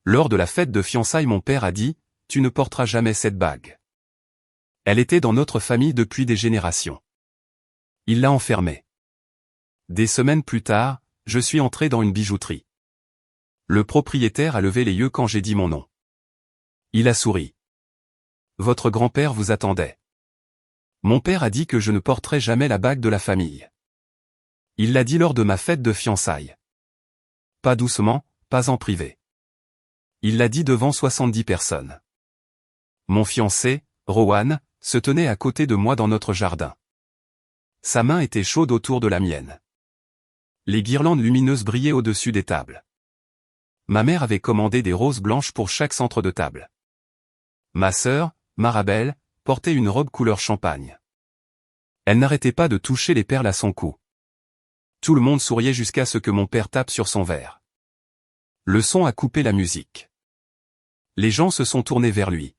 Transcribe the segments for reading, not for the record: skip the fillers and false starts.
Lors de la fête de fiançailles, mon père a dit, « Tu ne porteras jamais cette bague. Elle était dans notre famille depuis des générations. » Il l'a enfermée. Des semaines plus tard, je suis entré dans une bijouterie. Le propriétaire a levé les yeux quand j'ai dit mon nom. Il a souri. « Votre grand-père vous attendait. » Mon père a dit que je ne porterais jamais la bague de la famille. Il l'a dit lors de ma fête de fiançailles. Pas doucement, pas en privé. Il l'a dit devant 70 personnes. Mon fiancé, Rowan, se tenait à côté de moi dans notre jardin. Sa main était chaude autour de la mienne. Les guirlandes lumineuses brillaient au-dessus des tables. Ma mère avait commandé des roses blanches pour chaque centre de table. Ma sœur, Marabelle, portait une robe couleur champagne. Elle n'arrêtait pas de toucher les perles à son cou. Tout le monde souriait jusqu'à ce que mon père tape sur son verre. Le son a coupé la musique. Les gens se sont tournés vers lui.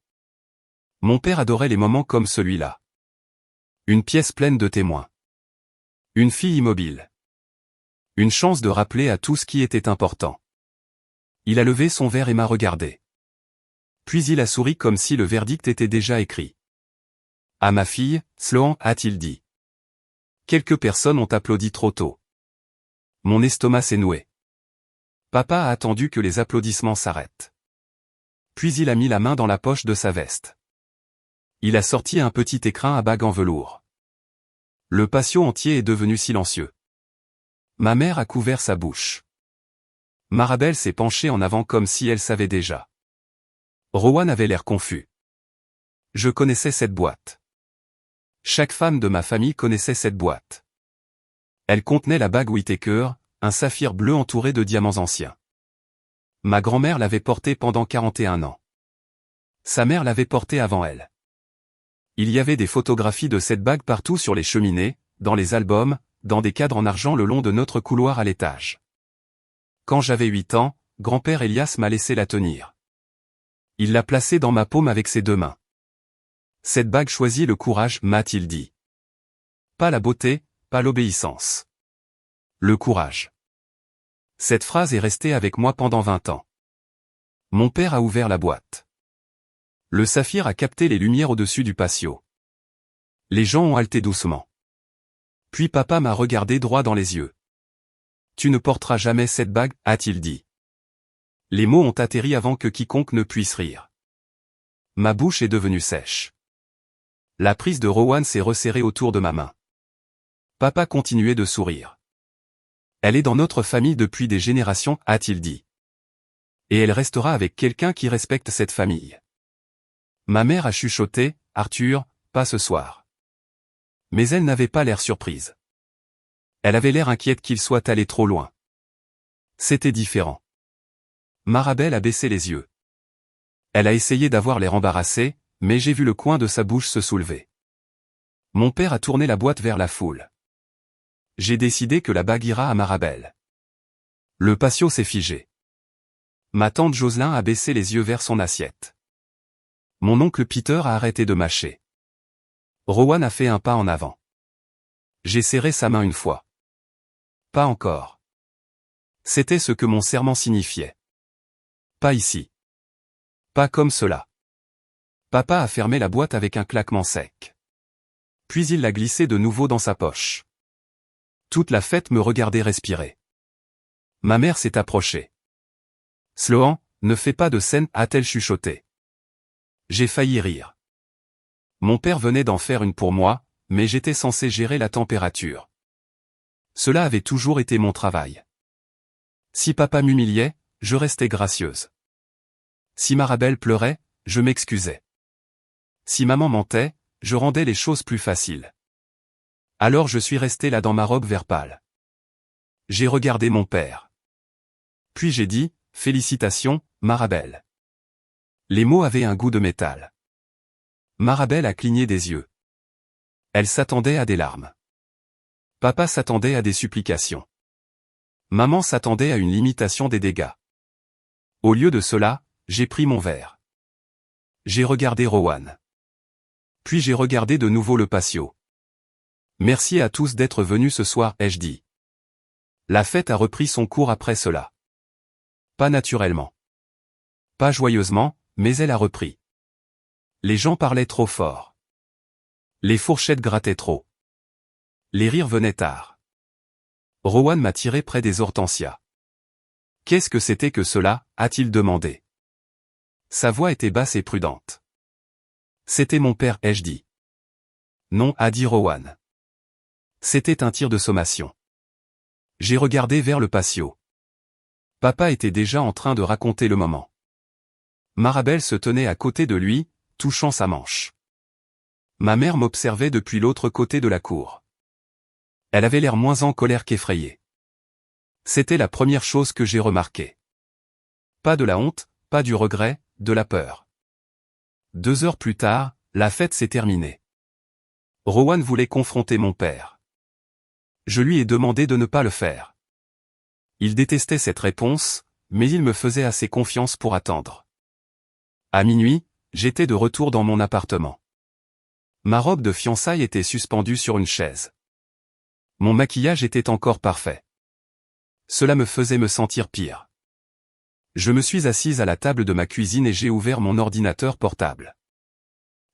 Mon père adorait les moments comme celui-là. Une pièce pleine de témoins. Une fille immobile. Une chance de rappeler à tout ce qui était important. Il a levé son verre et m'a regardé. Puis il a souri comme si le verdict était déjà écrit. « À ma fille, Sloan, a-t-il dit. » Quelques personnes ont applaudi trop tôt. Mon estomac s'est noué. Papa a attendu que les applaudissements s'arrêtent. Puis il a mis la main dans la poche de sa veste. Il a sorti un petit écrin à bague en velours. Le patio entier est devenu silencieux. Ma mère a couvert sa bouche. Marabelle s'est penchée en avant comme si elle savait déjà. Rowan avait l'air confus. Je connaissais cette boîte. Chaque femme de ma famille connaissait cette boîte. Elle contenait la bague Whittaker, un saphir bleu entouré de diamants anciens. Ma grand-mère l'avait portée pendant 41 ans. Sa mère l'avait portée avant elle. Il y avait des photographies de cette bague partout sur les cheminées, dans les albums, dans des cadres en argent le long de notre couloir à l'étage. Quand j'avais 8 ans, grand-père Elias m'a laissé la tenir. Il l'a placée dans ma paume avec ses 2 mains. Cette bague choisit le courage, m'a-t-il dit. Pas la beauté, pas l'obéissance. Le courage. Cette phrase est restée avec moi pendant 20 ans. Mon père a ouvert la boîte. Le saphir a capté les lumières au-dessus du patio. Les gens ont halté doucement. Puis papa m'a regardé droit dans les yeux. Tu ne porteras jamais cette bague, a-t-il dit. Les mots ont atterri avant que quiconque ne puisse rire. Ma bouche est devenue sèche. La prise de Rowan s'est resserrée autour de ma main. Papa continuait de sourire. Elle est dans notre famille depuis des générations, a-t-il dit. Et elle restera avec quelqu'un qui respecte cette famille. Ma mère a chuchoté, Arthur, pas ce soir. Mais elle n'avait pas l'air surprise. Elle avait l'air inquiète qu'il soit allé trop loin. C'était différent. Marabelle a baissé les yeux. Elle a essayé d'avoir l'air embarrassée, mais j'ai vu le coin de sa bouche se soulever. Mon père a tourné la boîte vers la foule. J'ai décidé que la bague ira à Marabelle. Le patio s'est figé. Ma tante Jocelyn a baissé les yeux vers son assiette. Mon oncle Peter a arrêté de mâcher. Rowan a fait un pas en avant. J'ai serré sa main une fois. Pas encore. C'était ce que mon serment signifiait. Pas ici. Pas comme cela. Papa a fermé la boîte avec un claquement sec. Puis il l'a glissée de nouveau dans sa poche. Toute la fête me regardait respirer. Ma mère s'est approchée. Sloan, ne fais pas de scène, a-t-elle chuchoté. J'ai failli rire. Mon père venait d'en faire une pour moi, mais j'étais censé gérer la température. Cela avait toujours été mon travail. Si papa m'humiliait, je restais gracieuse. Si Marabelle pleurait, je m'excusais. Si maman mentait, je rendais les choses plus faciles. Alors je suis resté là dans ma robe vert pâle. J'ai regardé mon père. Puis j'ai dit, félicitations, Marabelle. Les mots avaient un goût de métal. Marabelle a cligné des yeux. Elle s'attendait à des larmes. Papa s'attendait à des supplications. Maman s'attendait à une limitation des dégâts. Au lieu de cela, j'ai pris mon verre. J'ai regardé Rowan. Puis j'ai regardé de nouveau le patio. Merci à tous d'être venus ce soir, ai-je dit. La fête a repris son cours après cela. Pas naturellement. Pas joyeusement, mais elle a repris. Les gens parlaient trop fort. Les fourchettes grattaient trop. Les rires venaient tard. Rowan m'a tiré près des hortensias. Qu'est-ce que c'était que cela, a-t-il demandé. Sa voix était basse et prudente. C'était mon père, ai-je dit. Non, a dit Rowan. C'était un tir de sommation. J'ai regardé vers le patio. Papa était déjà en train de raconter le moment. Marabelle se tenait à côté de lui, touchant sa manche. Ma mère m'observait depuis l'autre côté de la cour. Elle avait l'air moins en colère qu'effrayée. C'était la première chose que j'ai remarquée. Pas de la honte, pas du regret, de la peur. 2 heures plus tard, la fête s'est terminée. Rowan voulait confronter mon père. Je lui ai demandé de ne pas le faire. Il détestait cette réponse, mais il me faisait assez confiance pour attendre. À minuit, j'étais de retour dans mon appartement. Ma robe de fiançailles était suspendue sur une chaise. Mon maquillage était encore parfait. Cela me faisait me sentir pire. Je me suis assise à la table de ma cuisine et j'ai ouvert mon ordinateur portable.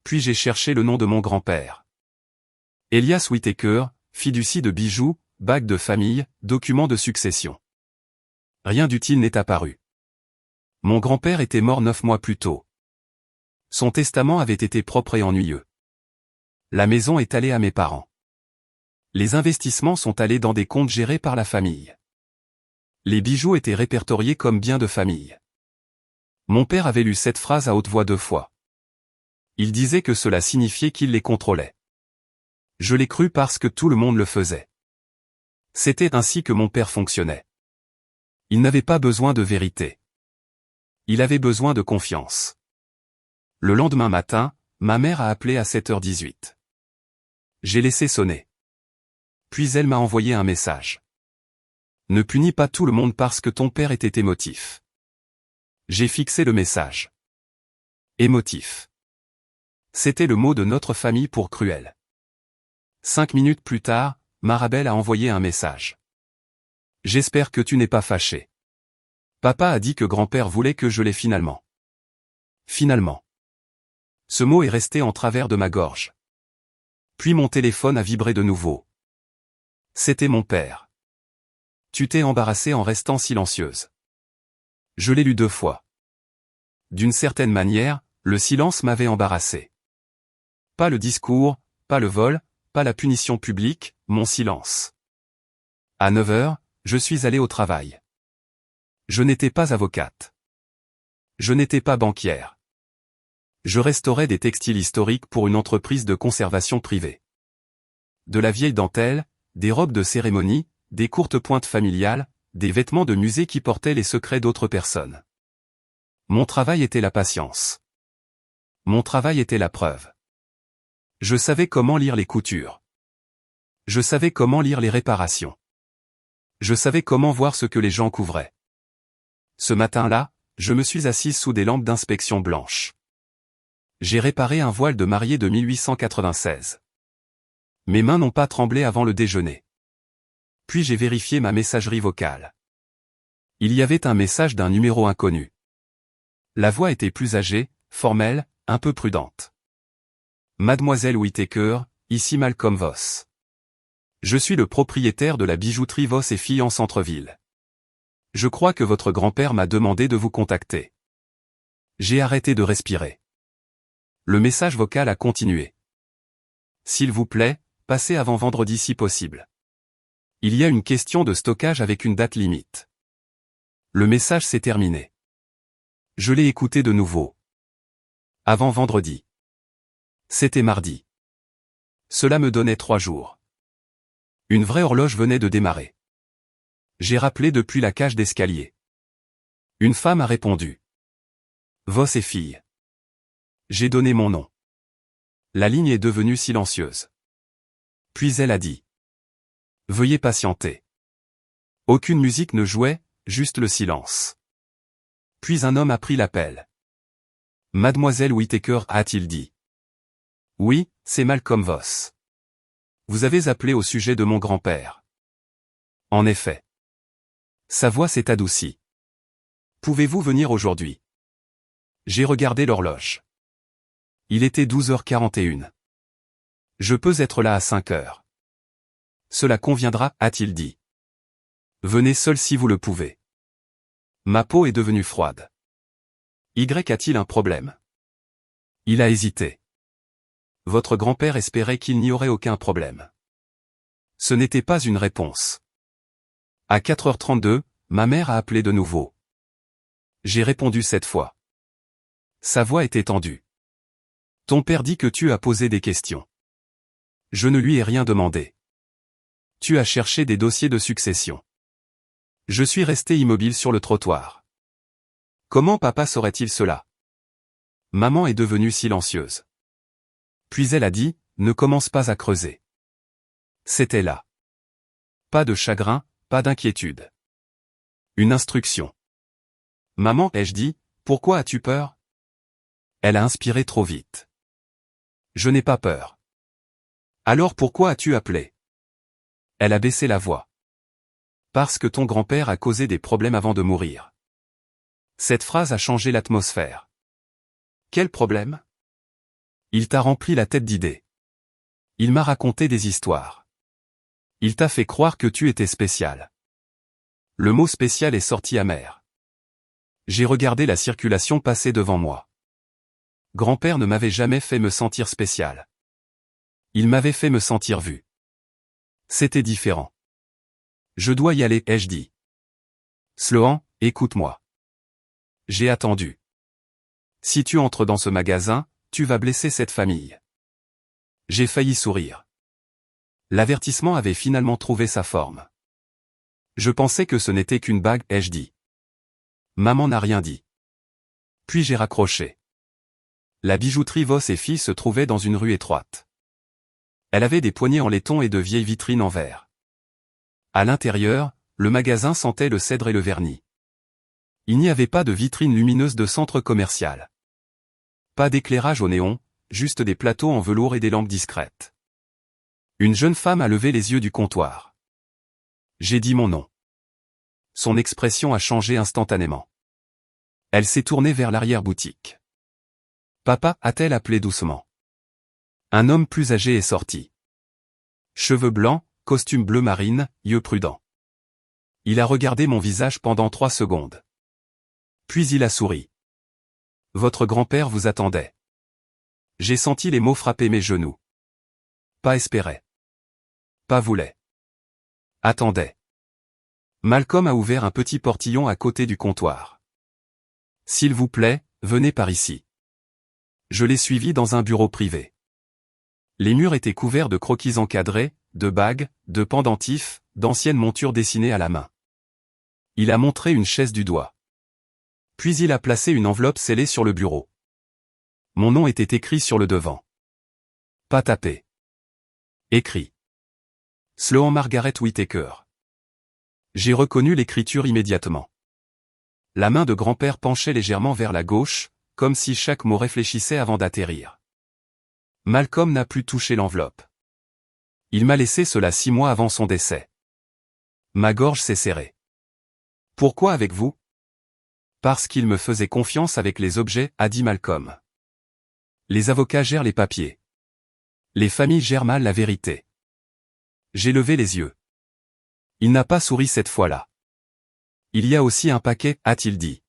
Puis j'ai cherché le nom de mon grand-père. Elias Whittaker, fiducie de bijoux, bague de famille, document de succession. Rien d'utile n'est apparu. Mon grand-père était mort 9 mois plus tôt. Son testament avait été propre et ennuyeux. La maison est allée à mes parents. Les investissements sont allés dans des comptes gérés par la famille. Les bijoux étaient répertoriés comme biens de famille. Mon père avait lu cette phrase à haute voix 2 fois. Il disait que cela signifiait qu'il les contrôlait. Je l'ai cru parce que tout le monde le faisait. C'était ainsi que mon père fonctionnait. Il n'avait pas besoin de vérité. Il avait besoin de confiance. Le lendemain matin, ma mère a appelé à 7h18. J'ai laissé sonner. Puis elle m'a envoyé un message. Ne punis pas tout le monde parce que ton père était émotif. J'ai fixé le message. Émotif. C'était le mot de notre famille pour cruel. 5 minutes plus tard, Marabelle a envoyé un message. J'espère que tu n'es pas fâché. Papa a dit que grand-père voulait que je l'aie finalement. Finalement. Ce mot est resté en travers de ma gorge. Puis mon téléphone a vibré de nouveau. C'était mon père. Tu t'es embarrassée en restant silencieuse. Je l'ai lu 2 fois. D'une certaine manière, le silence m'avait embarrassé. Pas le discours, pas le vol, pas la punition publique, mon silence. À 9h, je suis allé au travail. Je n'étais pas avocate. Je n'étais pas banquière. Je restaurais des textiles historiques pour une entreprise de conservation privée. De la vieille dentelle, des robes de cérémonie, des courtes pointes familiales, des vêtements de musée qui portaient les secrets d'autres personnes. Mon travail était la patience. Mon travail était la preuve. Je savais comment lire les coutures. Je savais comment lire les réparations. Je savais comment voir ce que les gens couvraient. Ce matin-là, je me suis assise sous des lampes d'inspection blanches. J'ai réparé un voile de mariée de 1896. Mes mains n'ont pas tremblé avant le déjeuner. Puis j'ai vérifié ma messagerie vocale. Il y avait un message d'un numéro inconnu. La voix était plus âgée, formelle, un peu prudente. Mademoiselle Whittaker, ici Malcolm Voss. Je suis le propriétaire de la bijouterie Voss et Filles en centre-ville. Je crois que votre grand-père m'a demandé de vous contacter. J'ai arrêté de respirer. Le message vocal a continué. S'il vous plaît, passez avant vendredi si possible. Il y a une question de stockage avec une date limite. Le message s'est terminé. Je l'ai écouté de nouveau. Avant vendredi. C'était mardi. Cela me donnait 3 jours. Une vraie horloge venait de démarrer. J'ai rappelé depuis la cage d'escalier. Une femme a répondu. Voss et Filles. J'ai donné mon nom. La ligne est devenue silencieuse. Puis elle a dit. Veuillez patienter. Aucune musique ne jouait, juste le silence. Puis un homme a pris l'appel. Mademoiselle Whittaker, a-t-il dit. Oui, c'est Malcolm Voss. Vous avez appelé au sujet de mon grand-père. En effet. Sa voix s'est adoucie. Pouvez-vous venir aujourd'hui? J'ai regardé l'horloge. Il était 12h41. Je peux être là à 5h. Cela conviendra, a-t-il dit. Venez seul si vous le pouvez. Ma peau est devenue froide. Y a-t-il un problème? Il a hésité. Votre grand-père espérait qu'il n'y aurait aucun problème. Ce n'était pas une réponse. À 4h32, ma mère a appelé de nouveau. J'ai répondu cette fois. Sa voix était tendue. Ton père dit que tu as posé des questions. Je ne lui ai rien demandé. Tu as cherché des dossiers de succession. Je suis resté immobile sur le trottoir. Comment papa saurait-il cela? Maman est devenue silencieuse. Puis elle a dit, ne commence pas à creuser. C'était là. Pas de chagrin, pas d'inquiétude. Une instruction. Maman, ai-je dit, pourquoi as-tu peur? Elle a inspiré trop vite. Je n'ai pas peur. Alors pourquoi as-tu appelé? Elle a baissé la voix. Parce que ton grand-père a causé des problèmes avant de mourir. Cette phrase a changé l'atmosphère. Quel problème? Il t'a rempli la tête d'idées. Il m'a raconté des histoires. Il t'a fait croire que tu étais spécial. Le mot spécial est sorti amer. J'ai regardé la circulation passer devant moi. Grand-père ne m'avait jamais fait me sentir spécial. Il m'avait fait me sentir vu. C'était différent. Je dois y aller, ai-je dit. Sloan, écoute-moi. J'ai attendu. Si tu entres dans ce magasin, tu vas blesser cette famille. J'ai failli sourire. L'avertissement avait finalement trouvé sa forme. Je pensais que ce n'était qu'une bague, ai-je dit. Maman n'a rien dit. Puis j'ai raccroché. La bijouterie Voss et Fils se trouvait dans une rue étroite. Elle avait des poignées en laiton et de vieilles vitrines en verre. À l'intérieur, le magasin sentait le cèdre et le vernis. Il n'y avait pas de vitrine lumineuse de centre commercial. Pas d'éclairage au néon, juste des plateaux en velours et des lampes discrètes. Une jeune femme a levé les yeux du comptoir. J'ai dit mon nom. Son expression a changé instantanément. Elle s'est tournée vers l'arrière-boutique. Papa, a-t-elle appelé doucement. Un homme plus âgé est sorti. Cheveux blancs, costume bleu marine, yeux prudents. Il a regardé mon visage pendant 3 secondes. Puis il a souri. Votre grand-père vous attendait. J'ai senti les mots frapper mes genoux. Pas espérait. Pas voulait. Attendait. Malcolm a ouvert un petit portillon à côté du comptoir. S'il vous plaît, venez par ici. Je l'ai suivi dans un bureau privé. Les murs étaient couverts de croquis encadrés, de bagues, de pendentifs, d'anciennes montures dessinées à la main. Il a montré une chaise du doigt. Puis il a placé une enveloppe scellée sur le bureau. Mon nom était écrit sur le devant. Pas tapé. Écrit. Sloan Margaret Whittaker. J'ai reconnu l'écriture immédiatement. La main de grand-père penchait légèrement vers la gauche, comme si chaque mot réfléchissait avant d'atterrir. Malcolm n'a plus touché l'enveloppe. Il m'a laissé cela 6 mois avant son décès. Ma gorge s'est serrée. Pourquoi avec vous? Parce qu'il me faisait confiance avec les objets, a dit Malcolm. Les avocats gèrent les papiers. Les familles gèrent mal la vérité. J'ai levé les yeux. Il n'a pas souri cette fois-là. Il y a aussi un paquet, a-t-il dit.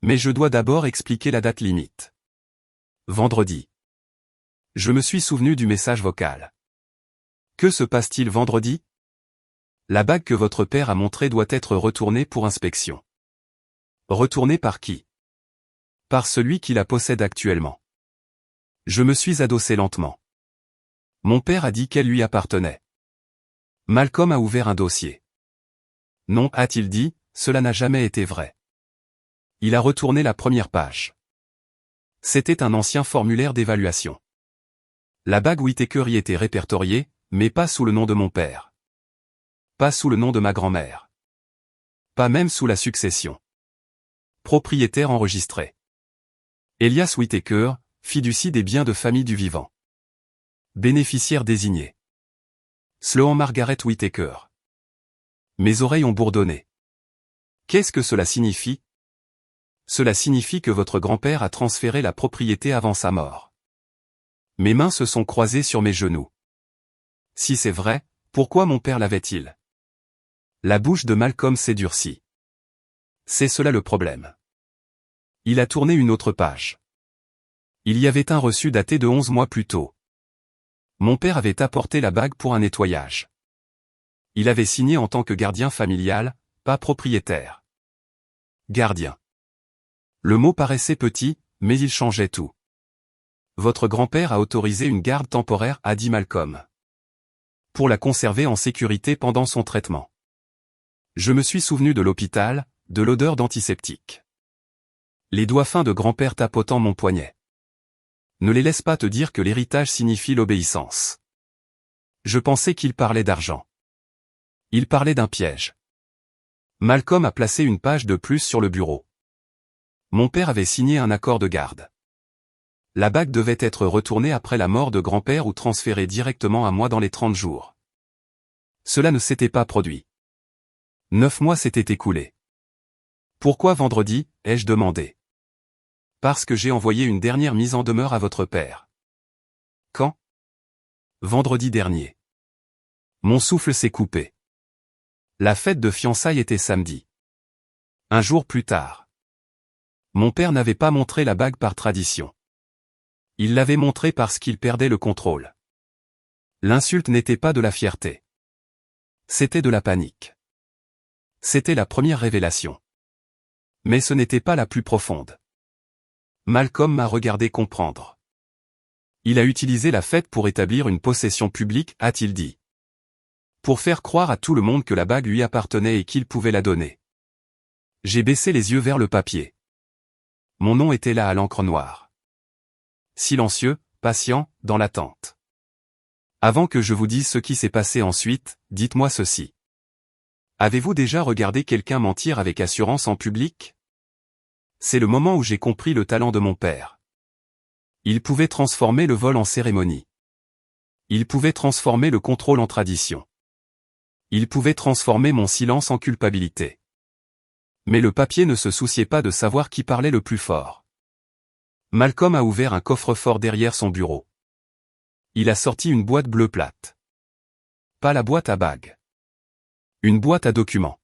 Mais je dois d'abord expliquer la date limite. Vendredi. Je me suis souvenu du message vocal. Que se passe-t-il vendredi? La bague que votre père a montrée doit être retournée pour inspection. Retournée par qui? Par celui qui la possède actuellement. Je me suis adossé lentement. Mon père a dit qu'elle lui appartenait. Malcolm a ouvert un dossier. Non, a-t-il dit, cela n'a jamais été vrai. Il a retourné la première page. C'était un ancien formulaire d'évaluation. La bague Whittaker y était répertoriée, mais pas sous le nom de mon père. Pas sous le nom de ma grand-mère. Pas même sous la succession. Propriétaire enregistré. Elias Whittaker, fiducie des biens de famille du vivant. Bénéficiaire désigné. Sloan Margaret Whittaker. Mes oreilles ont bourdonné. Qu'est-ce que cela signifie? Cela signifie que votre grand-père a transféré la propriété avant sa mort. Mes mains se sont croisées sur mes genoux. Si c'est vrai, pourquoi mon père l'avait-il? La bouche de Malcolm s'est durcie. C'est cela le problème. Il a tourné une autre page. Il y avait un reçu daté de 11 mois plus tôt. Mon père avait apporté la bague pour un nettoyage. Il avait signé en tant que gardien familial, pas propriétaire. Gardien. Le mot paraissait petit, mais il changeait tout. Votre grand-père a autorisé une garde temporaire, a dit Malcolm. Pour la conserver en sécurité pendant son traitement. Je me suis souvenu de l'hôpital, de l'odeur d'antiseptique. Les doigts fins de grand-père tapotant mon poignet. Ne les laisse pas te dire que l'héritage signifie l'obéissance. Je pensais qu'il parlait d'argent. Il parlait d'un piège. Malcolm a placé une page de plus sur le bureau. Mon père avait signé un accord de garde. La bague devait être retournée après la mort de grand-père ou transférée directement à moi dans les 30 jours. Cela ne s'était pas produit. 9 mois s'étaient écoulés. Pourquoi vendredi, ai-je demandé. Parce que j'ai envoyé une dernière mise en demeure à votre père. Quand? Vendredi dernier. Mon souffle s'est coupé. La fête de fiançailles était samedi. Un jour plus tard. Mon père n'avait pas montré la bague par tradition. Il l'avait montrée parce qu'il perdait le contrôle. L'insulte n'était pas de la fierté. C'était de la panique. C'était la première révélation. Mais ce n'était pas la plus profonde. Malcolm m'a regardé comprendre. Il a utilisé la fête pour établir une possession publique, a-t-il dit. Pour faire croire à tout le monde que la bague lui appartenait et qu'il pouvait la donner. J'ai baissé les yeux vers le papier. Mon nom était là à l'encre noire. Silencieux, patient, dans l'attente. Avant que je vous dise ce qui s'est passé ensuite, dites-moi ceci. Avez-vous déjà regardé quelqu'un mentir avec assurance en public? C'est le moment où j'ai compris le talent de mon père. Il pouvait transformer le vol en cérémonie. Il pouvait transformer le contrôle en tradition. Il pouvait transformer mon silence en culpabilité. Mais le papier ne se souciait pas de savoir qui parlait le plus fort. Malcolm a ouvert un coffre-fort derrière son bureau. Il a sorti une boîte bleue plate. Pas la boîte à bagues. Une boîte à documents.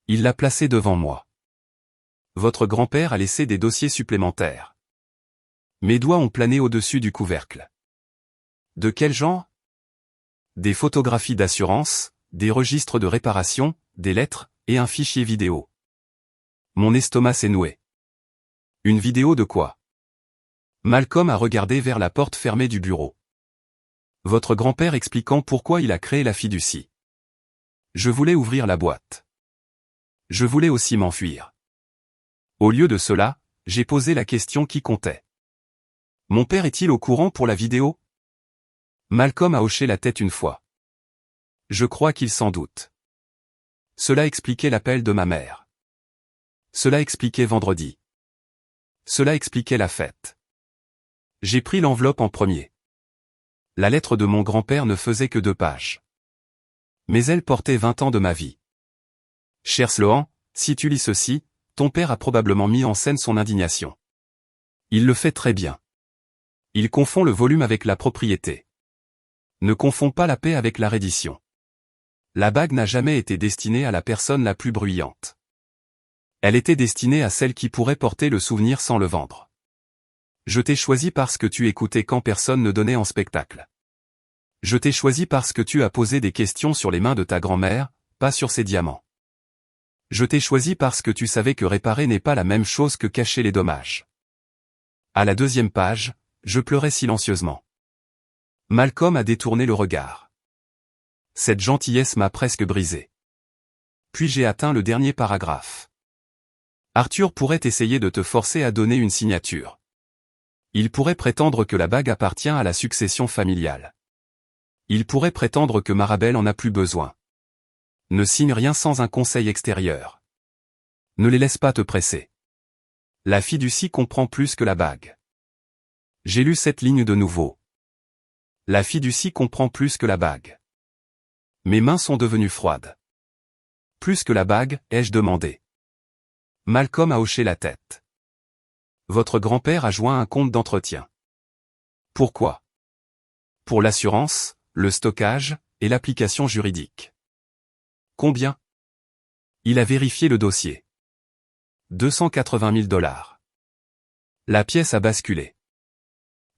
Il l'a placée devant moi. Votre grand-père a laissé des dossiers supplémentaires. Mes doigts ont plané au-dessus du couvercle. De quel genre? Des photographies d'assurance, des registres de réparation, des lettres, et un fichier vidéo. Mon estomac s'est noué. Une vidéo de quoi? Malcolm a regardé vers la porte fermée du bureau. Votre grand-père expliquant pourquoi il a créé la fiducie. Je voulais ouvrir la boîte. Je voulais aussi m'enfuir. Au lieu de cela, j'ai posé la question qui comptait. Mon père est-il au courant pour la vidéo? Malcolm a hoché la tête une fois. Je crois qu'il s'en doute. Cela expliquait l'appel de ma mère. Cela expliquait vendredi. Cela expliquait la fête. J'ai pris l'enveloppe en premier. La lettre de mon grand-père ne faisait que 2 pages. Mais elle portait 20 ans de ma vie. Cher Sloan, si tu lis ceci, ton père a probablement mis en scène son indignation. Il le fait très bien. Il confond le volume avec la propriété. Ne confond pas la paix avec la reddition. La bague n'a jamais été destinée à la personne la plus bruyante. Elle était destinée à celle qui pourrait porter le souvenir sans le vendre. Je t'ai choisi parce que tu écoutais quand personne ne donnait en spectacle. Je t'ai choisi parce que tu as posé des questions sur les mains de ta grand-mère, pas sur ses diamants. Je t'ai choisi parce que tu savais que réparer n'est pas la même chose que cacher les dommages. À la 2e page, je pleurais silencieusement. Malcolm a détourné le regard. Cette gentillesse m'a presque brisé. Puis j'ai atteint le dernier paragraphe. Arthur pourrait essayer de te forcer à donner une signature. Il pourrait prétendre que la bague appartient à la succession familiale. Il pourrait prétendre que Marabelle en a plus besoin. Ne signe rien sans un conseil extérieur. Ne les laisse pas te presser. La fiducie comprend plus que la bague. J'ai lu cette ligne de nouveau. La fiducie comprend plus que la bague. Mes mains sont devenues froides. Plus que la bague, ai-je demandé. Malcolm a hoché la tête. Votre grand-père a joint un compte d'entretien. Pourquoi? Pour l'assurance, le stockage, et l'application juridique. Combien? Il a vérifié le dossier. 280 000 $. La pièce a basculé.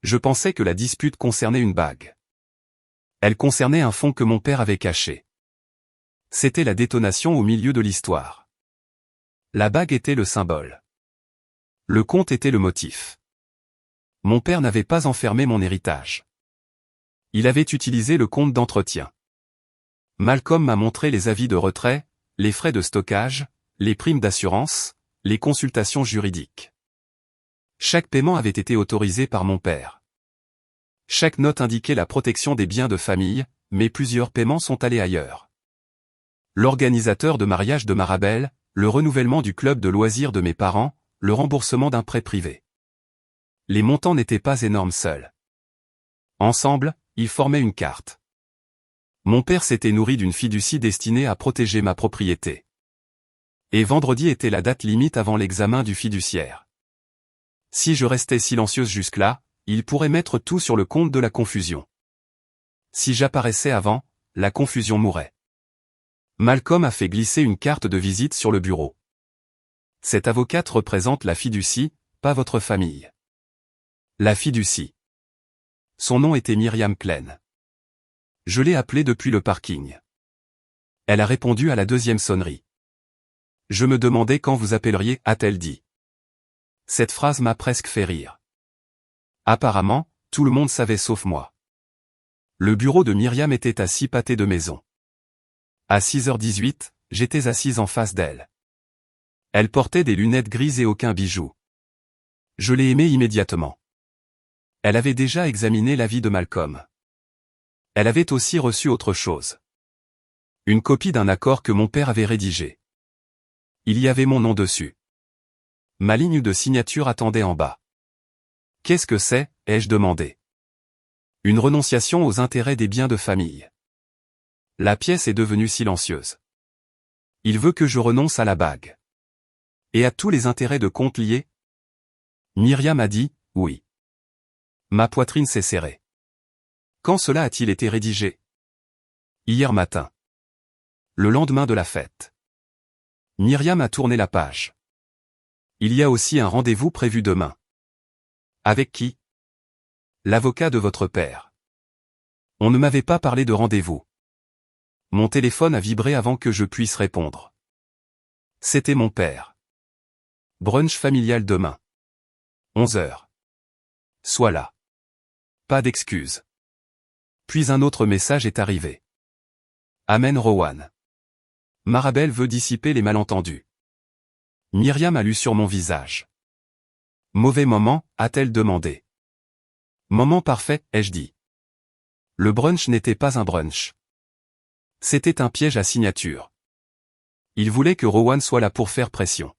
Je pensais que la dispute concernait une bague. Elle concernait un fonds que mon père avait caché. C'était la détonation au milieu de l'histoire. La bague était le symbole. Le compte était le motif. Mon père n'avait pas enfermé mon héritage. Il avait utilisé le compte d'entretien. Malcolm m'a montré les avis de retrait, les frais de stockage, les primes d'assurance, les consultations juridiques. Chaque paiement avait été autorisé par mon père. Chaque note indiquait la protection des biens de famille, mais plusieurs paiements sont allés ailleurs. L'organisateur de mariage de Marabel, le renouvellement du club de loisirs de mes parents, le remboursement d'un prêt privé. Les montants n'étaient pas énormes seuls. Ensemble, ils formaient une carte. Mon père s'était nourri d'une fiducie destinée à protéger ma propriété. Et vendredi était la date limite avant l'examen du fiduciaire. Si je restais silencieuse jusque-là, il pourrait mettre tout sur le compte de la confusion. Si j'apparaissais avant, la confusion mourrait. Malcolm a fait glisser une carte de visite sur le bureau. Cette avocate représente la fiducie, pas votre famille. La fiducie. Son nom était Myriam Klein. Je l'ai appelée depuis le parking. Elle a répondu à la deuxième sonnerie. Je me demandais quand vous appelleriez, a-t-elle dit. Cette phrase m'a presque fait rire. Apparemment, tout le monde savait sauf moi. Le bureau de Myriam était à 6 pâtés de maison. À 6h18, j'étais assise en face d'elle. Elle portait des lunettes grises et aucun bijou. Je l'ai aimée immédiatement. Elle avait déjà examiné la vie de Malcolm. Elle avait aussi reçu autre chose. Une copie d'un accord que mon père avait rédigé. Il y avait mon nom dessus. Ma ligne de signature attendait en bas. Qu'est-ce que c'est, ai-je demandé. Une renonciation aux intérêts des biens de famille. La pièce est devenue silencieuse. Il veut que je renonce à la bague. Et à tous les intérêts de compte liés? Myriam a dit, oui. Ma poitrine s'est serrée. Quand cela a-t-il été rédigé? Hier matin. Le lendemain de la fête. Myriam a tourné la page. Il y a aussi un rendez-vous prévu demain. Avec qui? L'avocat de votre père. On ne m'avait pas parlé de rendez-vous. Mon téléphone a vibré avant que je puisse répondre. C'était mon père. Brunch familial demain. 11h. Sois là. Pas d'excuses. Puis un autre message est arrivé. Amen Rowan. Marabel veut dissiper les malentendus. Myriam a lu sur mon visage. Mauvais moment, a-t-elle demandé. Moment parfait, ai-je dit. Le brunch n'était pas un brunch. C'était un piège à signature. Il voulait que Rowan soit là pour faire pression.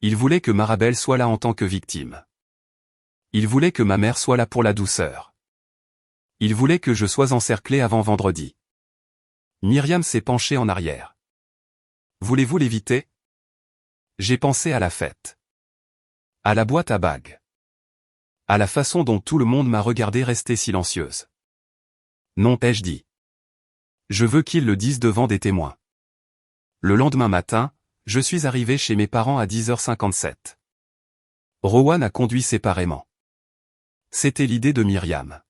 Il voulait que Marabel soit là en tant que victime. Il voulait que ma mère soit là pour la douceur. Il voulait que je sois encerclé avant vendredi. Myriam s'est penchée en arrière. Voulez-vous l'éviter? J'ai pensé à la fête. À la boîte à bagues. À la façon dont tout le monde m'a regardé rester silencieuse. Non, ai-je dit. Je veux qu'ils le disent devant des témoins. Le lendemain matin, je suis arrivé chez mes parents à 10h57. Rowan a conduit séparément. C'était l'idée de Myriam.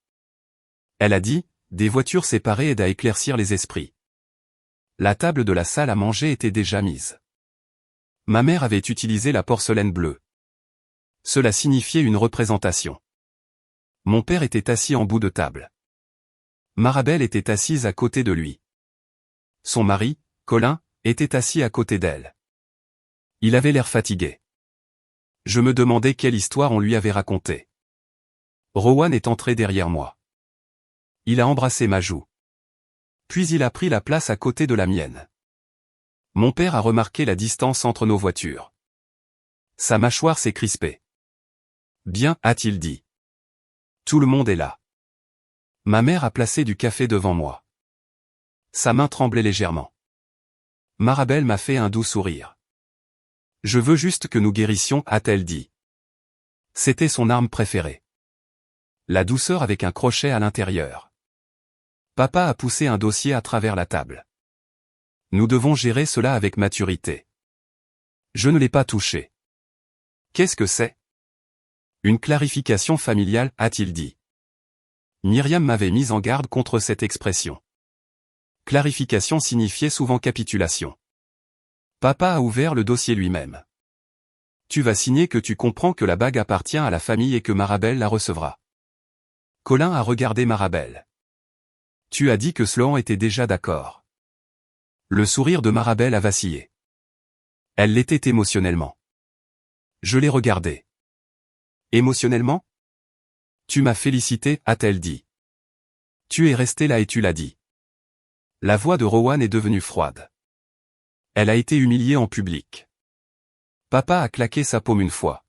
Elle a dit, des voitures séparées aident à éclaircir les esprits. La table de la salle à manger était déjà mise. Ma mère avait utilisé la porcelaine bleue. Cela signifiait une représentation. Mon père était assis en bout de table. Marabel était assise à côté de lui. Son mari, Colin, était assis à côté d'elle. Il avait l'air fatigué. Je me demandais quelle histoire on lui avait racontée. Rowan est entré derrière moi. Il a embrassé ma joue. Puis il a pris la place à côté de la mienne. Mon père a remarqué la distance entre nos voitures. Sa mâchoire s'est crispée. Bien, a-t-il dit. Tout le monde est là. Ma mère a placé du café devant moi. Sa main tremblait légèrement. Marabel m'a fait un doux sourire. Je veux juste que nous guérissions, a-t-elle dit. C'était son arme préférée. La douceur avec un crochet à l'intérieur. Papa a poussé un dossier à travers la table. Nous devons gérer cela avec maturité. Je ne l'ai pas touché. Qu'est-ce que c'est? Une clarification familiale, a-t-il dit. Myriam m'avait mise en garde contre cette expression. Clarification signifiait souvent capitulation. Papa a ouvert le dossier lui-même. Tu vas signer que tu comprends que la bague appartient à la famille et que Marabelle la recevra. Colin a regardé Marabelle. Tu as dit que Sloan était déjà d'accord. Le sourire de Marabelle a vacillé. Elle l'était émotionnellement. Je l'ai regardé. Émotionnellement? Tu m'as félicité, a-t-elle dit. Tu es resté là et tu l'as dit. La voix de Rowan est devenue froide. Elle a été humiliée en public. Papa a claqué sa paume une fois.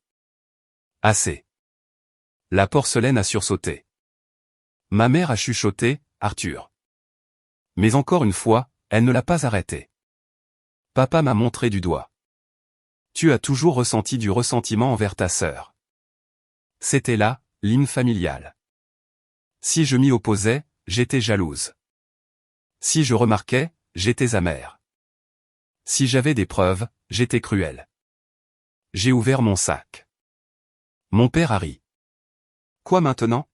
Assez. La porcelaine a sursauté. Ma mère a chuchoté, Arthur. Mais encore une fois, elle ne l'a pas arrêté. Papa m'a montré du doigt. Tu as toujours ressenti du ressentiment envers ta sœur. C'était là, l'hymne familial. Si je m'y opposais, j'étais jalouse. Si je remarquais, j'étais amère. Si j'avais des preuves, j'étais cruelle. J'ai ouvert mon sac. Mon père a ri. Quoi maintenant?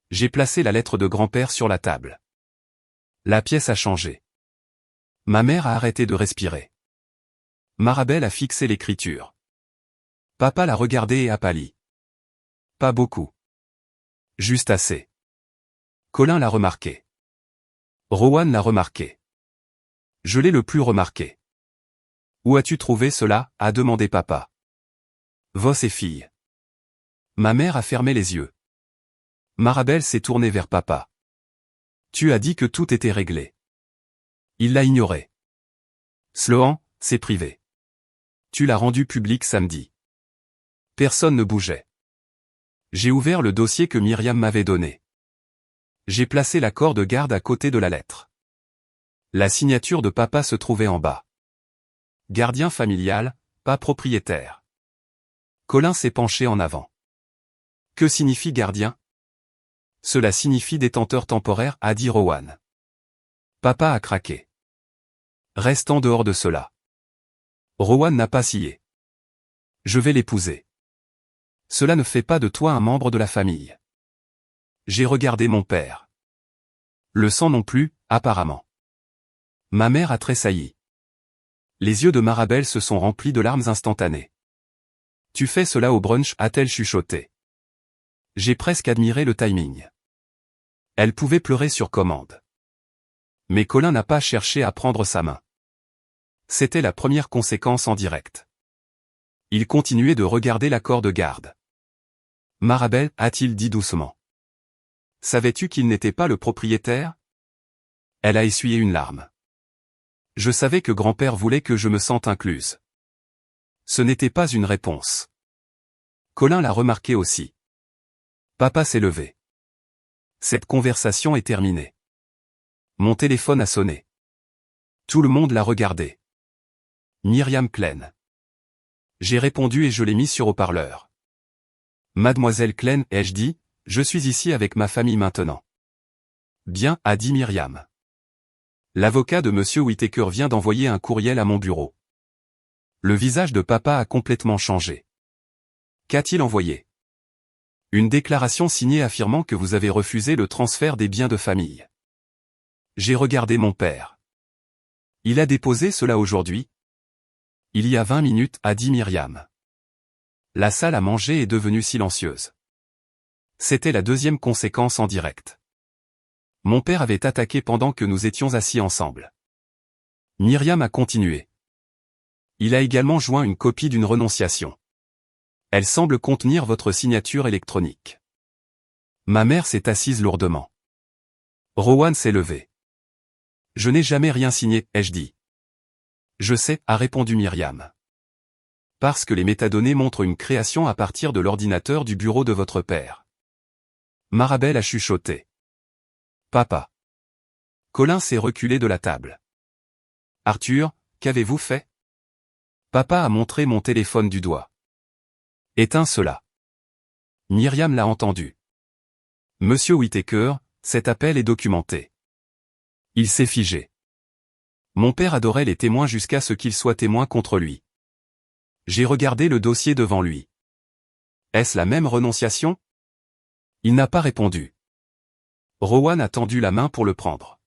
J'ai placé la lettre de grand-père sur la table. La pièce a changé. Ma mère a arrêté de respirer. Marabelle a fixé l'écriture. Papa l'a regardé et a pâli. Pas beaucoup. Juste assez. Colin l'a remarqué. Rowan l'a remarqué. Je l'ai le plus remarqué. Où as-tu trouvé cela? A demandé papa. Vos et filles. Ma mère a fermé les yeux. Marabelle s'est tournée vers papa. Tu as dit que tout était réglé. Il l'a ignoré. Sloan, c'est privé. Tu l'as rendu public samedi. Personne ne bougeait. J'ai ouvert le dossier que Myriam m'avait donné. J'ai placé l'accord de garde à côté de la lettre. La signature de papa se trouvait en bas. Gardien familial, pas propriétaire. Colin s'est penché en avant. Que signifie gardien? Cela signifie détenteur temporaire, a dit Rowan. Papa a craqué. Reste en dehors de cela. Rowan n'a pas scié. Je vais l'épouser. Cela ne fait pas de toi un membre de la famille. J'ai regardé mon père. Le sang non plus, apparemment. Ma mère a tressailli. Les yeux de Marabelle se sont remplis de larmes instantanées. Tu fais cela au brunch, a-t-elle chuchoté. J'ai presque admiré le timing. Elle pouvait pleurer sur commande. Mais Colin n'a pas cherché à prendre sa main. C'était la première conséquence en direct. Il continuait de regarder l'accord de garde. Marabelle, a-t-il dit doucement. Savais-tu qu'il n'était pas le propriétaire? Elle a essuyé une larme. Je savais que grand-père voulait que je me sente incluse. Ce n'était pas une réponse. Colin l'a remarqué aussi. Papa s'est levé. Cette conversation est terminée. Mon téléphone a sonné. Tout le monde l'a regardé. Myriam Klein. J'ai répondu et je l'ai mis sur haut-parleur. Mademoiselle Klein, ai-je dit, je suis ici avec ma famille maintenant. Bien, a dit Myriam. L'avocat de Monsieur Whittaker vient d'envoyer un courriel à mon bureau. Le visage de papa a complètement changé. Qu'a-t-il envoyé? Une déclaration signée affirmant que vous avez refusé le transfert des biens de famille. J'ai regardé mon père. Il a déposé cela aujourd'hui? Il y a 20 minutes, a dit Myriam. La salle à manger est devenue silencieuse. C'était la deuxième conséquence en direct. Mon père avait attaqué pendant que nous étions assis ensemble. Myriam a continué. Il a également joint une copie d'une renonciation. Elle semble contenir votre signature électronique. Ma mère s'est assise lourdement. Rowan s'est levé. Je n'ai jamais rien signé, ai-je dit. Je sais, a répondu Myriam. Parce que les métadonnées montrent une création à partir de l'ordinateur du bureau de votre père. Marabelle a chuchoté. Papa. Colin s'est reculé de la table. Arthur, qu'avez-vous fait? Papa a montré mon téléphone du doigt. Éteins cela. Myriam l'a entendu. Monsieur Whittaker, cet appel est documenté. Il s'est figé. Mon père adorait les témoins jusqu'à ce qu'ils soient témoins contre lui. J'ai regardé le dossier devant lui. Est-ce la même renonciation? Il n'a pas répondu. Rowan a tendu la main pour le prendre.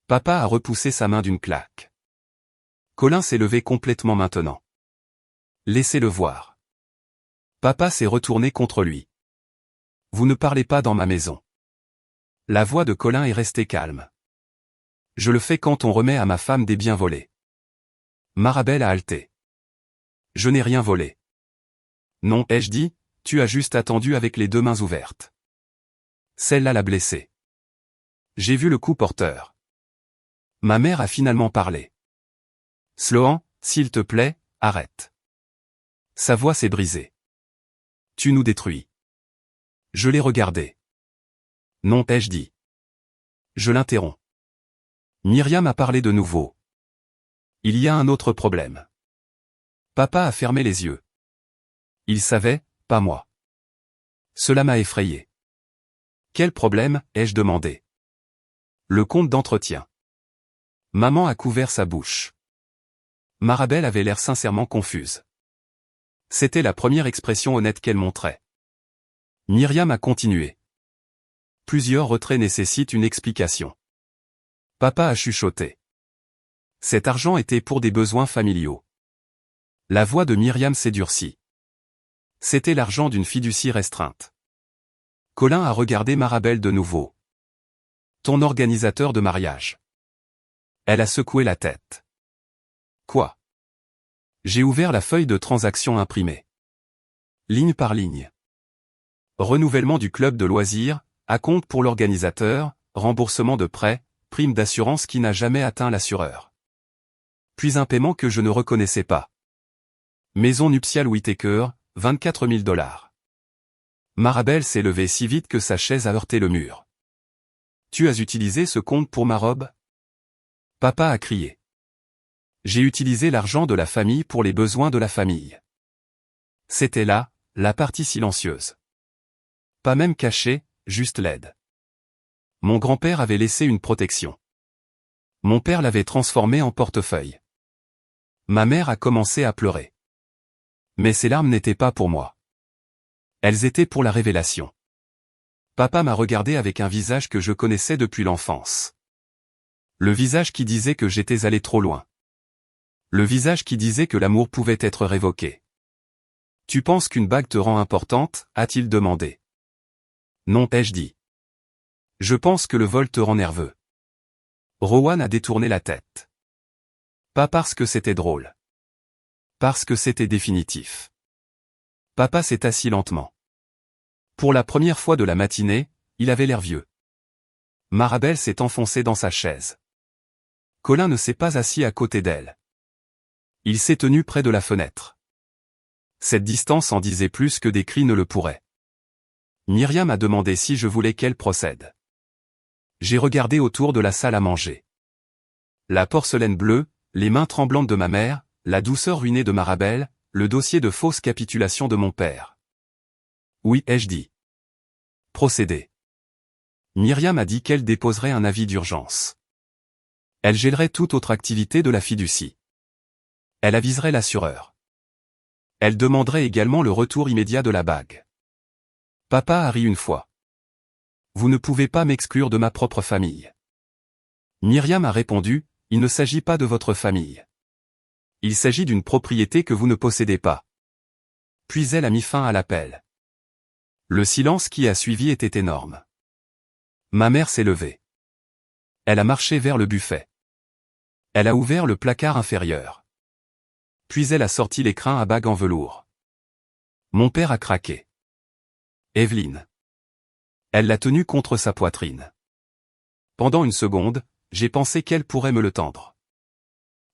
Papa a repoussé sa main d'une claque. Colin s'est levé complètement maintenant. Laissez-le voir. Papa s'est retourné contre lui. Vous ne parlez pas dans ma maison. La voix de Colin est restée calme. Je le fais quand on remet à ma femme des biens volés. Marabelle a halté. Je n'ai rien volé. Non, ai-je dit, tu as juste attendu avec les deux mains ouvertes. Celle-là l'a blessé. J'ai vu le coup porteur. Ma mère a finalement parlé. Sloan, s'il te plaît, arrête. Sa voix s'est brisée. Tu nous détruis. Je l'ai regardé. Non, ai-je dit. Je l'interromps. Myriam a parlé de nouveau. Il y a un autre problème. Papa a fermé les yeux. Il savait, pas moi. Cela m'a effrayé. Quel problème, ai-je demandé. Le compte d'entretien. Maman a couvert sa bouche. Marabelle avait l'air sincèrement confuse. C'était la première expression honnête qu'elle montrait. Myriam a continué. Plusieurs retraits nécessitent une explication. Papa a chuchoté. Cet argent était pour des besoins familiaux. La voix de Myriam s'est durcie. C'était l'argent d'une fiducie restreinte. Colin a regardé Marabelle de nouveau. Ton organisateur de mariage. Elle a secoué la tête. Quoi? J'ai ouvert la feuille de transaction imprimée. Ligne par ligne. Renouvellement du club de loisirs, acompte pour l'organisateur, remboursement de prêt, prime d'assurance qui n'a jamais atteint l'assureur. Puis un paiement que je ne reconnaissais pas. Maison nuptiale Whittaker, 24 000 $. Marabelle s'est levée si vite que sa chaise a heurté le mur. Tu as utilisé ce compte pour ma robe? Papa a crié. J'ai utilisé l'argent de la famille pour les besoins de la famille. C'était là, la partie silencieuse. Pas même cachée, juste laide. Mon grand-père avait laissé une protection. Mon père l'avait transformé en portefeuille. Ma mère a commencé à pleurer. Mais ces larmes n'étaient pas pour moi. Elles étaient pour la révélation. Papa m'a regardé avec un visage que je connaissais depuis l'enfance. Le visage qui disait que j'étais allé trop loin. Le visage qui disait que l'amour pouvait être révoqué. Tu penses qu'une bague te rend importante, a-t-il demandé. Non, ai-je dit. Je pense que le vol te rend nerveux. Rowan a détourné la tête. Pas parce que c'était drôle. Parce que c'était définitif. Papa s'est assis lentement. Pour la première fois de la matinée, il avait l'air vieux. Marabelle s'est enfoncée dans sa chaise. Colin ne s'est pas assis à côté d'elle. Il s'est tenu près de la fenêtre. Cette distance en disait plus que des cris ne le pourraient. Myriam a demandé si je voulais qu'elle procède. J'ai regardé autour de la salle à manger. La porcelaine bleue, les mains tremblantes de ma mère, la douceur ruinée de Marabelle, le dossier de fausse capitulation de mon père. Oui, ai-je dit. Procédez. Myriam a dit qu'elle déposerait un avis d'urgence. Elle gèlerait toute autre activité de la fiducie. Elle aviserait l'assureur. Elle demanderait également le retour immédiat de la bague. Papa a ri une fois. Vous ne pouvez pas m'exclure de ma propre famille. Myriam a répondu, il ne s'agit pas de votre famille. Il s'agit d'une propriété que vous ne possédez pas. Puis elle a mis fin à l'appel. Le silence qui a suivi était énorme. Ma mère s'est levée. Elle a marché vers le buffet. Elle a ouvert le placard inférieur. Puis elle a sorti l'écrin à bague en velours. Mon père a craqué. Evelyne. Elle l'a tenu contre sa poitrine. Pendant une seconde, j'ai pensé qu'elle pourrait me le tendre.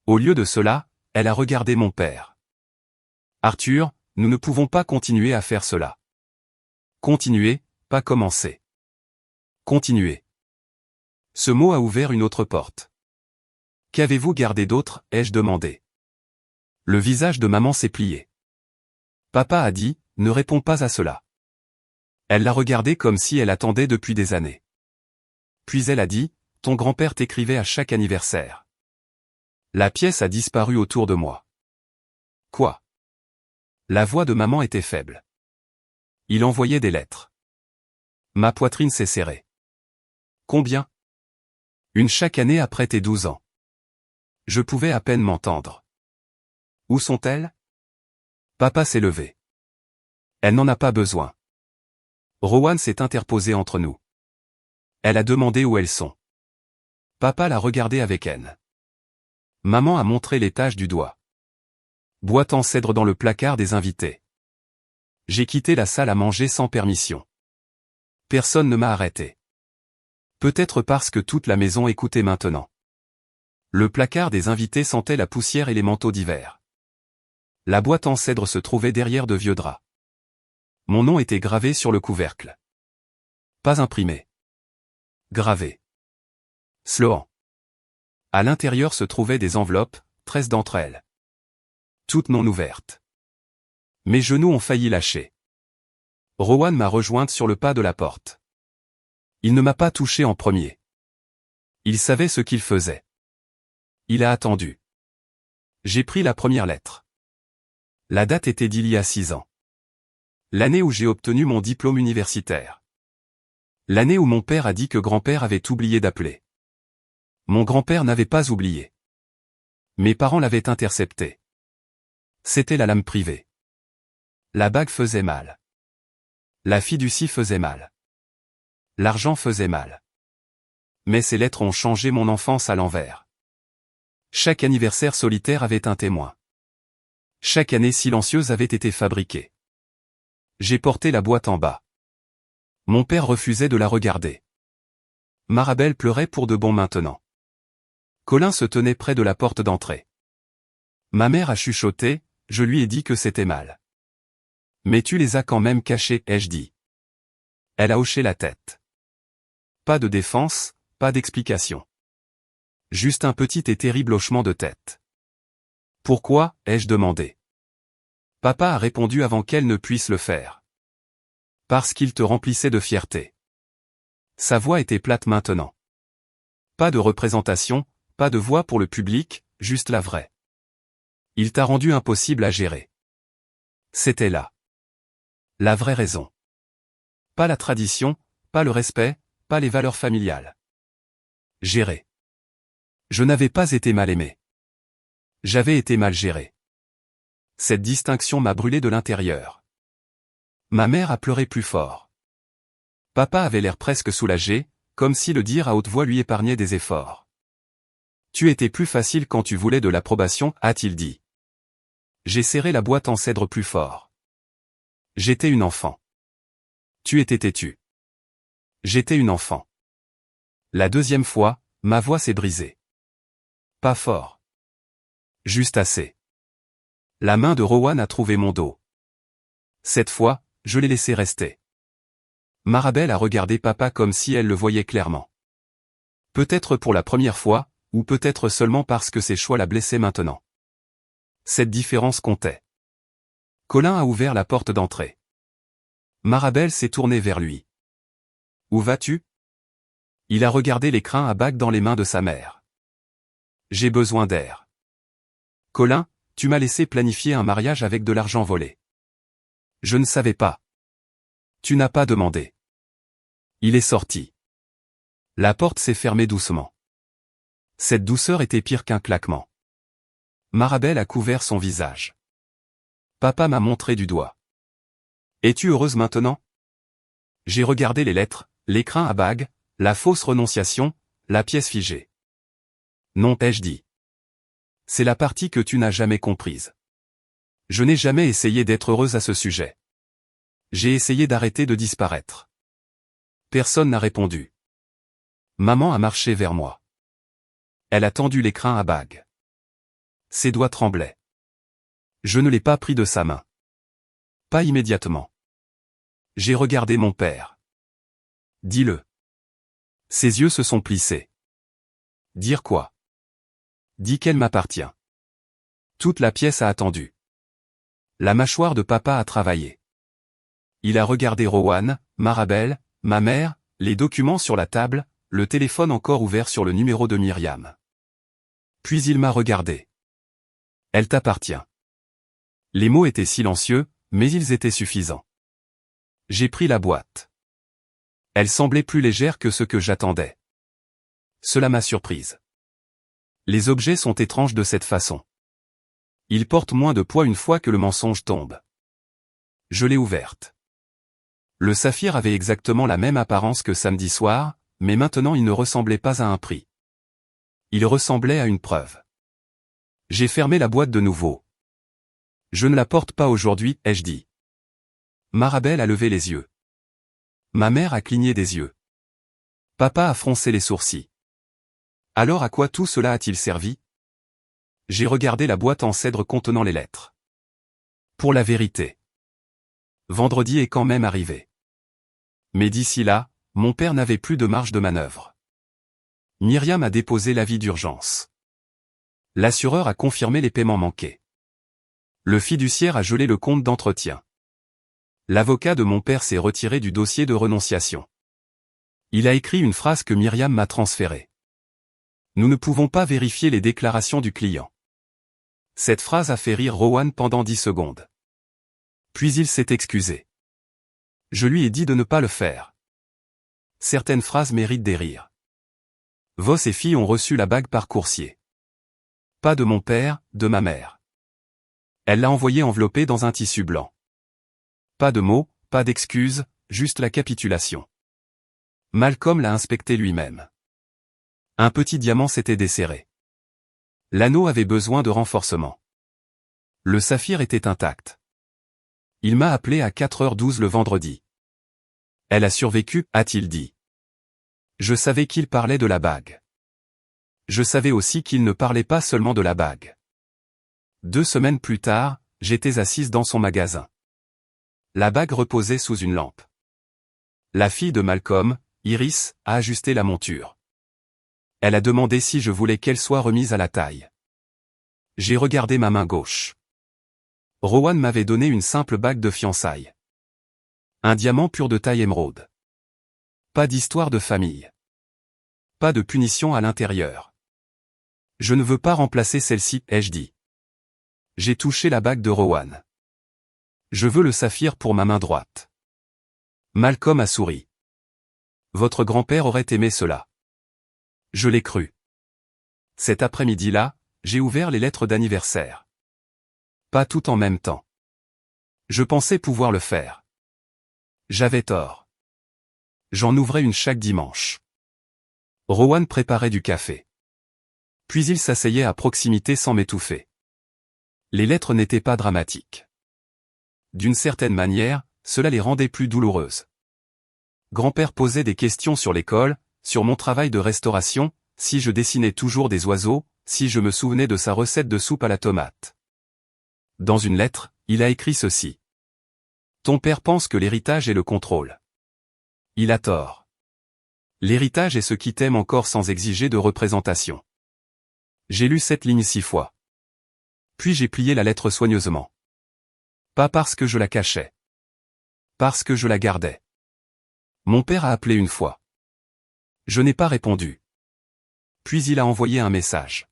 Au lieu de cela, elle a regardé mon père. Arthur, nous ne pouvons pas continuer à faire cela. Continuer, pas commencer. Continuer. Ce mot a ouvert une autre porte. Qu'avez-vous gardé d'autre, ai-je demandé. Le visage de maman s'est plié. Papa a dit, ne réponds pas à cela. Elle l'a regardé comme si elle attendait depuis des années. Puis elle a dit, ton grand-père t'écrivait à chaque anniversaire. La pièce a disparu autour de moi. Quoi? La voix de maman était faible. Il envoyait des lettres. Ma poitrine s'est serrée. Combien? Une chaque année après tes 12 ans. Je pouvais à peine m'entendre. Où sont-elles? Papa s'est levé. Elle n'en a pas besoin. Rowan s'est interposé entre nous. Elle a demandé où elles sont. Papa l'a regardé avec haine. Maman a montré l'étage du doigt. Boîte en cèdre dans le placard des invités. J'ai quitté la salle à manger sans permission. Personne ne m'a arrêté. Peut-être parce que toute la maison écoutait maintenant. Le placard des invités sentait la poussière et les manteaux d'hiver. La boîte en cèdre se trouvait derrière de vieux draps. Mon nom était gravé sur le couvercle. Pas imprimé. Gravé. Sloan. À l'intérieur se trouvaient des enveloppes, 13 d'entre elles. Toutes non ouvertes. Mes genoux ont failli lâcher. Rowan m'a rejointe sur le pas de la porte. Il ne m'a pas touché en premier. Il savait ce qu'il faisait. Il a attendu. J'ai pris la première lettre. La date était d'il y a 6 ans. L'année où j'ai obtenu mon diplôme universitaire. L'année où mon père a dit que grand-père avait oublié d'appeler. Mon grand-père n'avait pas oublié. Mes parents l'avaient intercepté. C'était la lame privée. La bague faisait mal. La fiducie faisait mal. L'argent faisait mal. Mais ces lettres ont changé mon enfance à l'envers. Chaque anniversaire solitaire avait un témoin. Chaque année silencieuse avait été fabriquée. J'ai porté la boîte en bas. Mon père refusait de la regarder. Marabelle pleurait pour de bon maintenant. Colin se tenait près de la porte d'entrée. Ma mère a chuchoté, je lui ai dit que c'était mal. Mais tu les as quand même cachés, ai-je dit. Elle a hoché la tête. Pas de défense, pas d'explication. Juste un petit et terrible hochement de tête. Pourquoi, ai-je demandé. Papa a répondu avant qu'elle ne puisse le faire. Parce qu'il te remplissait de fierté. Sa voix était plate maintenant. Pas de représentation, pas de voix pour le public, juste la vraie. Il t'a rendu impossible à gérer. C'était là. La vraie raison. Pas la tradition, pas le respect, pas les valeurs familiales. Gérer. Je n'avais pas été mal aimé. J'avais été mal géré. Cette distinction m'a brûlé de l'intérieur. Ma mère a pleuré plus fort. Papa avait l'air presque soulagé, comme si le dire à haute voix lui épargnait des efforts. Tu étais plus facile quand tu voulais de l'approbation, a-t-il dit. J'ai serré la boîte en cèdre plus fort. J'étais une enfant. Tu étais têtu. J'étais une enfant. La deuxième fois, ma voix s'est brisée. Pas fort. Juste assez. La main de Rowan a trouvé mon dos. Cette fois, je l'ai laissé rester. Marabelle a regardé papa comme si elle le voyait clairement. Peut-être pour la première fois, ou peut-être seulement parce que ses choix la blessaient maintenant. Cette différence comptait. Colin a ouvert la porte d'entrée. Marabelle s'est tournée vers lui. Où vas-tu? Il a regardé l'écrin à bague dans les mains de sa mère. J'ai besoin d'air. Colin, tu m'as laissé planifier un mariage avec de l'argent volé. Je ne savais pas. Tu n'as pas demandé. Il est sorti. La porte s'est fermée doucement. Cette douceur était pire qu'un claquement. Marabelle a couvert son visage. Papa m'a montré du doigt. Es-tu heureuse maintenant? J'ai regardé les lettres, l'écrin à bague, la fausse renonciation, la pièce figée. Non, ai-je dit. C'est la partie que tu n'as jamais comprise. Je n'ai jamais essayé d'être heureuse à ce sujet. J'ai essayé d'arrêter de disparaître. Personne n'a répondu. Maman a marché vers moi. Elle a tendu l'écrin à bague. Ses doigts tremblaient. Je ne l'ai pas pris de sa main. Pas immédiatement. J'ai regardé mon père. Dis-le. Ses yeux se sont plissés. Dire quoi? Dis qu'elle m'appartient. Toute la pièce a attendu. La mâchoire de papa a travaillé. Il a regardé Rowan, Marabelle, ma mère, les documents sur la table, le téléphone encore ouvert sur le numéro de Myriam. Puis il m'a regardé. Elle t'appartient. Les mots étaient silencieux, mais ils étaient suffisants. J'ai pris la boîte. Elle semblait plus légère que ce que j'attendais. Cela m'a surprise. Les objets sont étranges de cette façon. Ils portent moins de poids une fois que le mensonge tombe. Je l'ai ouverte. Le saphir avait exactement la même apparence que samedi soir, mais maintenant il ne ressemblait pas à un prix. Il ressemblait à une preuve. J'ai fermé la boîte de nouveau. Je ne la porte pas aujourd'hui, ai-je dit. Marabelle a levé les yeux. Ma mère a cligné des yeux. Papa a froncé les sourcils. Alors à quoi tout cela a-t-il servi? J'ai regardé la boîte en cèdre contenant les lettres. Pour la vérité. Vendredi est quand même arrivé. Mais d'ici là, mon père n'avait plus de marge de manœuvre. Myriam a déposé l'avis d'urgence. L'assureur a confirmé les paiements manqués. Le fiduciaire a gelé le compte d'entretien. L'avocat de mon père s'est retiré du dossier de renonciation. Il a écrit une phrase que Myriam m'a transférée. Nous ne pouvons pas vérifier les déclarations du client. Cette phrase a fait rire Rowan pendant 10 secondes. Puis il s'est excusé. Je lui ai dit de ne pas le faire. Certaines phrases méritent des rires. Vos et filles ont reçu la bague par coursier. Pas de mon père, de ma mère. Elle l'a envoyée enveloppée dans un tissu blanc. Pas de mots, pas d'excuses, juste la capitulation. Malcolm l'a inspecté lui-même. Un petit diamant s'était desserré. L'anneau avait besoin de renforcement. Le saphir était intact. Il m'a appelé à 4h12 le vendredi. Elle a survécu, a-t-il dit. Je savais qu'il parlait de la bague. Je savais aussi qu'il ne parlait pas seulement de la bague. 2 semaines plus tard, j'étais assise dans son magasin. La bague reposait sous une lampe. La fille de Malcolm, Iris, a ajusté la monture. Elle a demandé si je voulais qu'elle soit remise à la taille. J'ai regardé ma main gauche. Rowan m'avait donné une simple bague de fiançailles. Un diamant pur de taille émeraude. Pas d'histoire de famille. Pas de punition à l'intérieur. Je ne veux pas remplacer celle-ci, ai-je dit. J'ai touché la bague de Rowan. Je veux le saphir pour ma main droite. Malcolm a souri. Votre grand-père aurait aimé cela. Je l'ai cru. Cet après-midi-là, j'ai ouvert les lettres d'anniversaire. Pas tout en même temps. Je pensais pouvoir le faire. J'avais tort. J'en ouvrais une chaque dimanche. Rowan préparait du café. Puis il s'asseyait à proximité sans m'étouffer. Les lettres n'étaient pas dramatiques. D'une certaine manière, cela les rendait plus douloureuses. Grand-père posait des questions sur l'école, sur mon travail de restauration, si je dessinais toujours des oiseaux, si je me souvenais de sa recette de soupe à la tomate. Dans une lettre, il a écrit ceci. Ton père pense que l'héritage est le contrôle. Il a tort. L'héritage est ce qui t'aime encore sans exiger de représentation. J'ai lu cette ligne 6 fois. Puis j'ai plié la lettre soigneusement. Pas parce que je la cachais. Parce que je la gardais. Mon père a appelé une fois. Je n'ai pas répondu. Puis il a envoyé un message.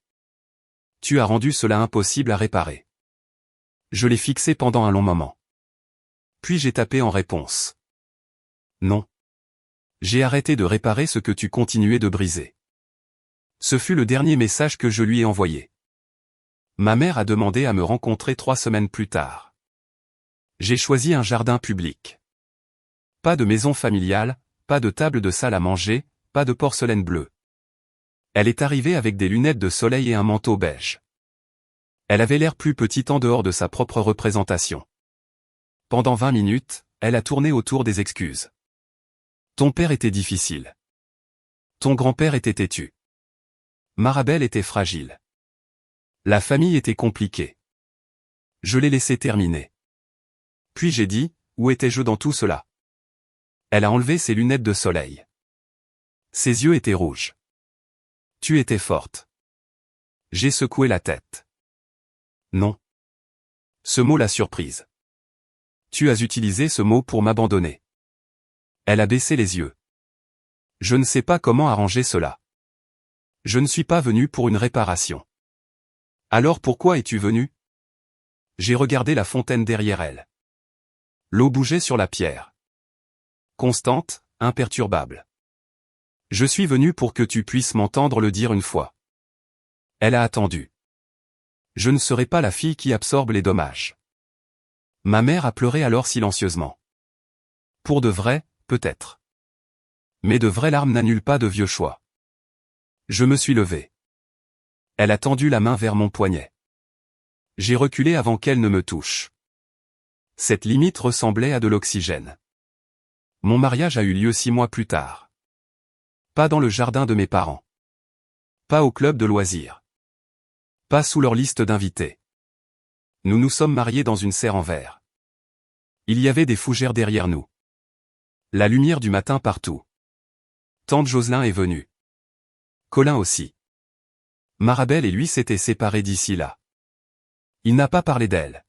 Tu as rendu cela impossible à réparer. Je l'ai fixé pendant un long moment. Puis j'ai tapé en réponse. Non. J'ai arrêté de réparer ce que tu continuais de briser. Ce fut le dernier message que je lui ai envoyé. Ma mère a demandé à me rencontrer 3 semaines plus tard. J'ai choisi un jardin public. Pas de maison familiale, pas de table de salle à manger, pas de porcelaine bleue. Elle est arrivée avec des lunettes de soleil et un manteau beige. Elle avait l'air plus petite en dehors de sa propre représentation. Pendant 20 minutes, elle a tourné autour des excuses. Ton père était difficile. Ton grand-père était têtu. Marabelle était fragile. La famille était compliquée. Je l'ai laissé terminer. Puis j'ai dit, où étais-je dans tout cela? Elle a enlevé ses lunettes de soleil. Ses yeux étaient rouges. Tu étais forte. J'ai secoué la tête. Non. Ce mot l'a surprise. Tu as utilisé ce mot pour m'abandonner. Elle a baissé les yeux. Je ne sais pas comment arranger cela. Je ne suis pas venu pour une réparation. Alors pourquoi es-tu venu? J'ai regardé la fontaine derrière elle. L'eau bougeait sur la pierre. Constante, imperturbable. Je suis venu pour que tu puisses m'entendre le dire une fois. Elle a attendu. Je ne serai pas la fille qui absorbe les dommages. Ma mère a pleuré alors silencieusement. Pour de vrai, peut-être. Mais de vraies larmes n'annulent pas de vieux choix. Je me suis levé. Elle a tendu la main vers mon poignet. J'ai reculé avant qu'elle ne me touche. Cette limite ressemblait à de l'oxygène. Mon mariage a eu lieu 6 mois plus tard. Pas dans le jardin de mes parents. Pas au club de loisirs. Pas sous leur liste d'invités. Nous nous sommes mariés dans une serre en verre. Il y avait des fougères derrière nous. La lumière du matin partout. Tante Jocelyn est venue. Colin aussi. Marabelle et lui s'étaient séparés d'ici là. Il n'a pas parlé d'elle.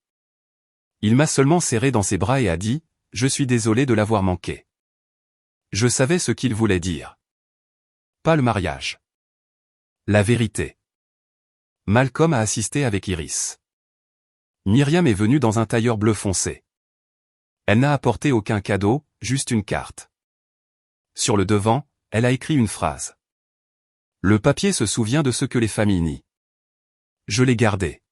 Il m'a seulement serré dans ses bras et a dit « Je suis désolé de l'avoir manqué ». Je savais ce qu'il voulait dire. Pas le mariage. La vérité. Malcolm a assisté avec Iris. Myriam est venue dans un tailleur bleu foncé. Elle n'a apporté aucun cadeau, juste une carte. Sur le devant, elle a écrit une phrase. Le papier se souvient de ce que les familles nient. Je l'ai gardé.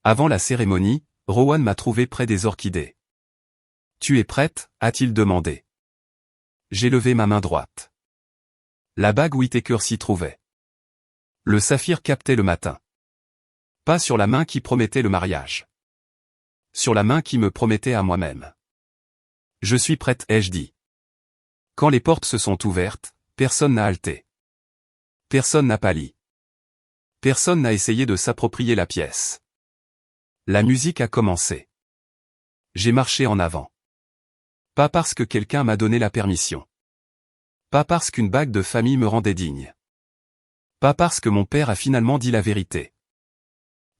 Avant la cérémonie, Rowan m'a trouvé près des orchidées. « Tu es prête ?» a-t-il demandé. J'ai levé ma main droite. La bague Whittaker s'y trouvait. Le saphir captait le matin. Pas sur la main qui promettait le mariage. Sur la main qui me promettait à moi-même. Je suis prête, ai-je dit. Quand les portes se sont ouvertes, personne n'a halté. Personne n'a pâli. Personne n'a essayé de s'approprier la pièce. La musique a commencé. J'ai marché en avant. Pas parce que quelqu'un m'a donné la permission. Pas parce qu'une bague de famille me rendait digne. Pas parce que mon père a finalement dit la vérité.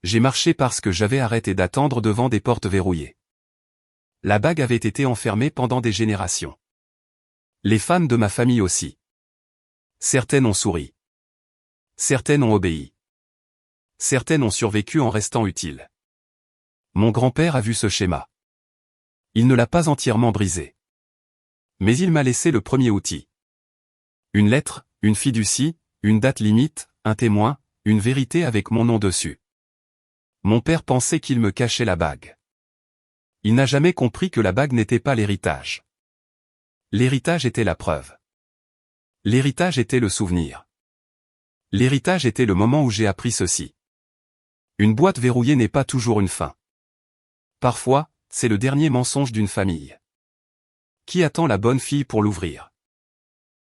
J'ai marché parce que j'avais arrêté d'attendre devant des portes verrouillées. La bague avait été enfermée pendant des générations. Les femmes de ma famille aussi. Certaines ont souri. Certaines ont obéi. Certaines ont survécu en restant utiles. Mon grand-père a vu ce schéma. Il ne l'a pas entièrement brisé. Mais il m'a laissé le premier outil. Une lettre, une fiducie, une date limite, un témoin, une vérité avec mon nom dessus. Mon père pensait qu'il me cachait la bague. Il n'a jamais compris que la bague n'était pas l'héritage. L'héritage était la preuve. L'héritage était le souvenir. L'héritage était le moment où j'ai appris ceci. Une boîte verrouillée n'est pas toujours une fin. Parfois, c'est le dernier mensonge d'une famille. Qui attend la bonne fille pour l'ouvrir?